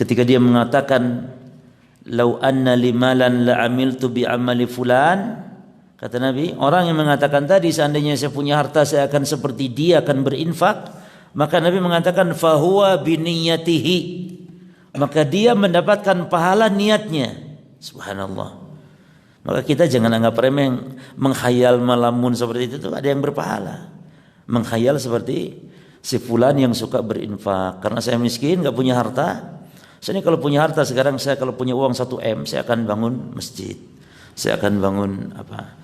ketika dia mengatakan lau anna limalan la amiltu bi amali fulan, kata Nabi, orang yang mengatakan tadi seandainya saya punya harta saya akan seperti dia akan berinfak, maka Nabi mengatakan fahuwa biniyatihi, maka dia mendapatkan pahala niatnya. Subhanallah. Maka kita jangan anggap remeh menghayal melamun seperti itu ada yang berpahala. Menghayal seperti si fulan yang suka berinfak, karena saya miskin, nggak punya harta. Saya ini kalau punya harta sekarang, saya kalau punya uang 1 M, saya akan bangun masjid, saya akan bangun apa.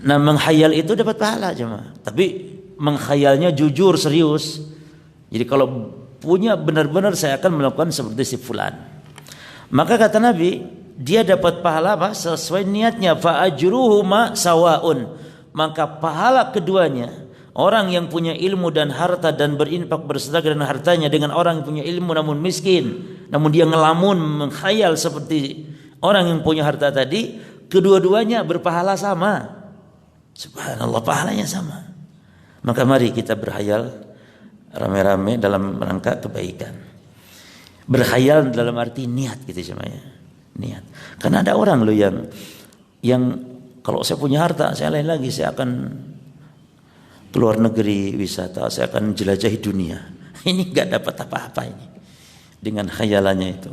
Nah, menghayal itu dapat pahala jemaah. Tapi menghayalnya jujur, serius. Jadi kalau punya benar-benar saya akan melakukan seperti si fulan. Maka kata Nabi, dia dapat pahala apa? Sesuai niatnya. Fa ajruhuma sawaun. Maka pahala keduanya, orang yang punya ilmu dan harta dan berinfak bersedekah dengan hartanya, dengan orang yang punya ilmu namun miskin, namun dia ngelamun menghayal seperti orang yang punya harta tadi, kedua-duanya berpahala sama. Subhanallah, pahalanya sama. Maka mari kita berhayal rame-rame dalam rangka kebaikan. Berhayal dalam arti niat gitu semuanya. Niat. Karena ada orang loh yang kalau saya punya harta, saya lain lagi, saya akan keluar negeri wisata, saya akan jelajahi dunia. Ini enggak dapat apa-apa ini dengan khayalannya itu.